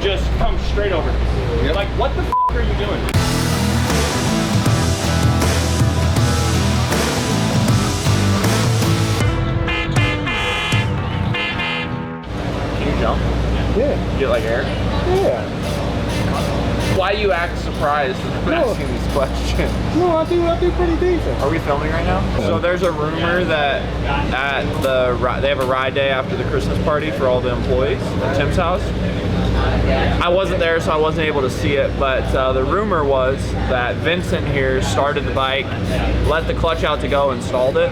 just come straight over. You're like, what the f are you doing? Can you jump? Yeah. You get like air? Yeah. Why you act surprised when I'm asking these questions? No, I do pretty decent. Are we filming right now? So there's a rumor that they have a ride day after the Christmas party for all the employees at Tim's house. I wasn't there, so I wasn't able to see it, but the rumor was that Vincent here started the bike, let the clutch out to go, installed it,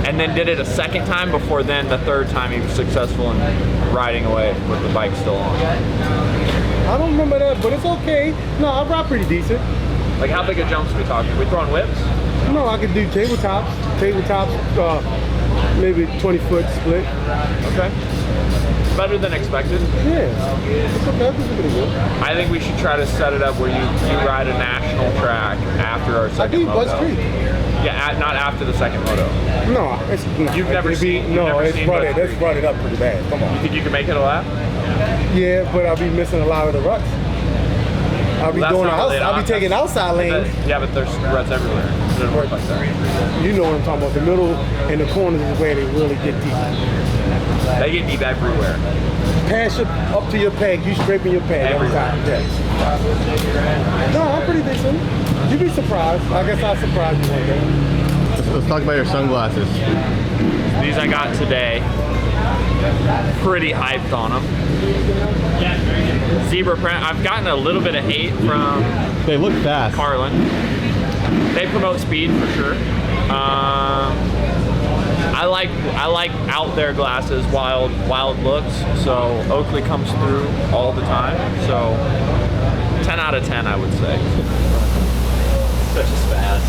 and then did it a second time before then the third time he was successful in riding away with the bike still on. I don't remember that, but it's okay. No, I ride pretty decent. Like how big of jumps are we talking? Are we throwing whips? No, I can do tabletops, maybe 20-foot split. Okay. Better than expected. Yeah, it's okay. This is pretty good. I think we should try to set it up where you ride a national track after our second moto. I do Buzz Creek. Yeah, not after the second moto. No, You've never seen. No, that's brought it up pretty bad. Come on. You think you can make it a lap? Yeah, but I'll be missing a lot of the ruts. I'll be taking outside lanes. Yeah, but there's ruts everywhere. It doesn't work like that. You know what I'm talking about. The middle and the corners is where they really get deep. They get deep everywhere. Pass up to your peg. You scraping your peg every time. Yes. No, I'm pretty decent. You'd be surprised. I guess I'll surprise you one day. Let's talk about your sunglasses. These I got today. Pretty hyped on them. Zebra print. I've gotten a little bit of hate from They look fast. Carlin. They promote speed for sure. I like out there glasses, wild looks. So Oakley comes through all the time. So 10 out of 10, I would say. Such a spaz.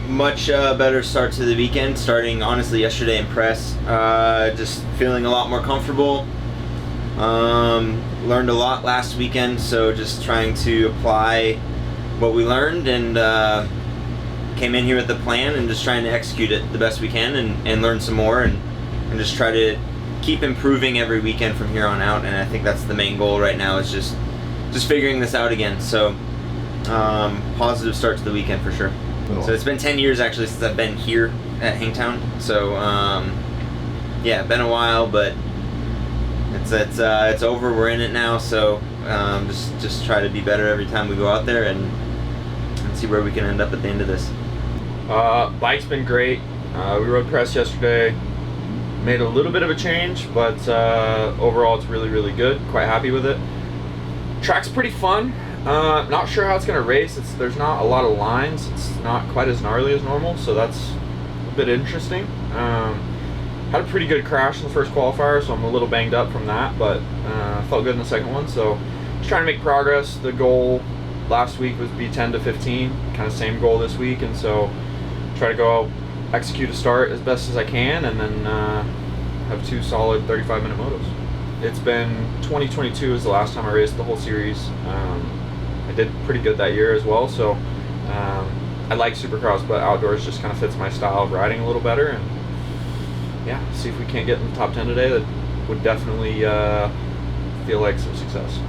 Much better start to the weekend, starting honestly yesterday in press. Just feeling a lot more comfortable. Learned a lot last weekend, so just trying to apply what we learned, and came in here with the plan and just trying to execute it the best we can, and learn some more, and just try to keep improving every weekend from here on out. And I think that's the main goal right now, is just figuring this out again. So positive start to the weekend for sure. So it's been 10 years actually since I've been here at Hangtown. So yeah, been a while, but it's over. We're in it now. So just try to be better every time we go out there, and see where we can end up at the end of this. Bike's been great. We rode press yesterday. Made a little bit of a change, but overall it's really good. Quite happy with it. Track's pretty fun. Not sure how it's gonna race. There's not a lot of lines. It's not quite as gnarly as normal, so that's a bit interesting. Had a pretty good crash in the first qualifier, so I'm a little banged up from that, but felt good in the second one. So just trying to make progress. The goal last week was be 10 to 15, kind of same goal this week, and so try to go out, execute a start as best as I can, and then have 2 solid 35-minute motos. It's been 2022 is the last time I raced the whole series. I did pretty good that year as well, so I like Supercross, but outdoors just kind of fits my style of riding a little better. And yeah, see if we can't get in the top 10 today. That would definitely feel like some success.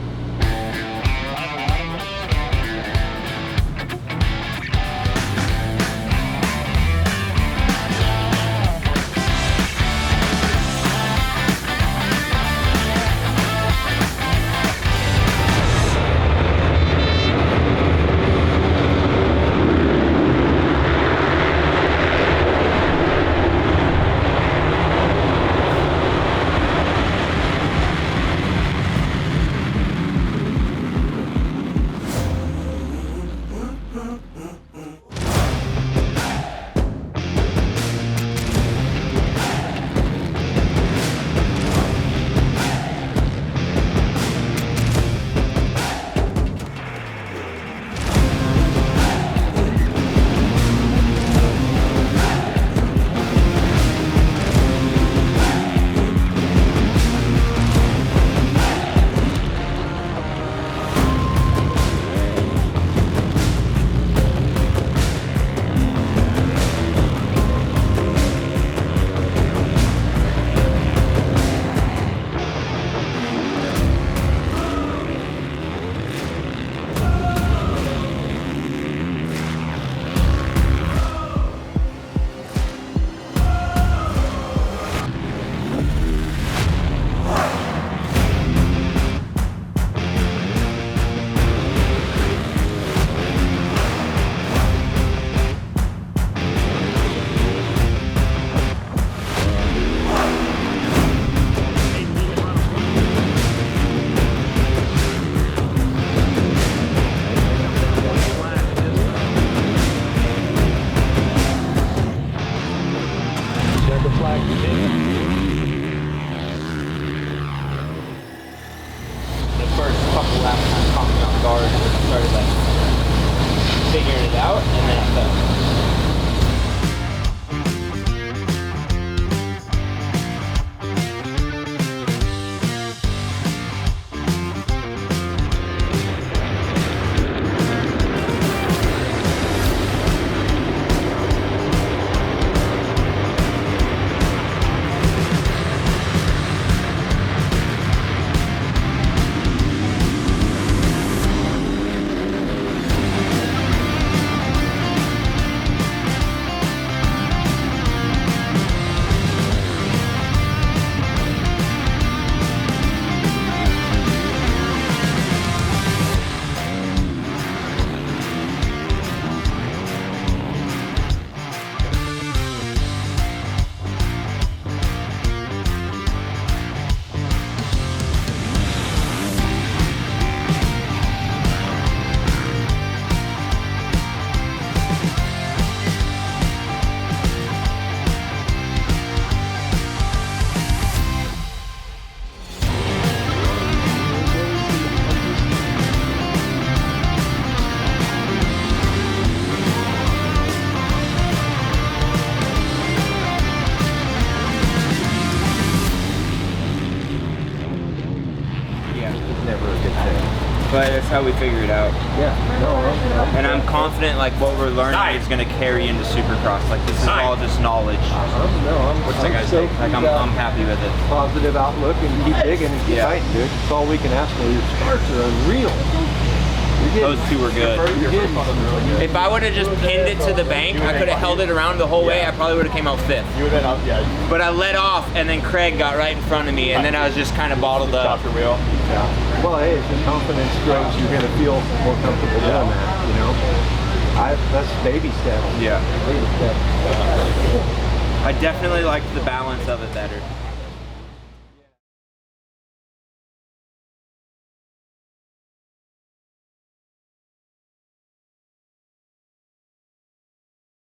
how we figure it out. Yeah. No, And I'm confident like what we're learning is going to carry into Supercross. Like this is all just knowledge. I'm stoked. Like I'm happy with it. Positive outlook and keep digging and keep fighting, dude. That's all we can ask for. Your starts are unreal. Those two were good. If I would have just pinned it to the bank, I could have held it around the whole way. I probably would have came out 5th. You would have been up, yeah. But I let off, and then Craig got right in front of me, and then I was just kind of bottled up. Chopped your wheel. Yeah. Well, hey, if your confidence grows, you're going to feel more comfortable doing that, you know? That's baby steps. Yeah. Baby steps. I definitely liked the balance of it better.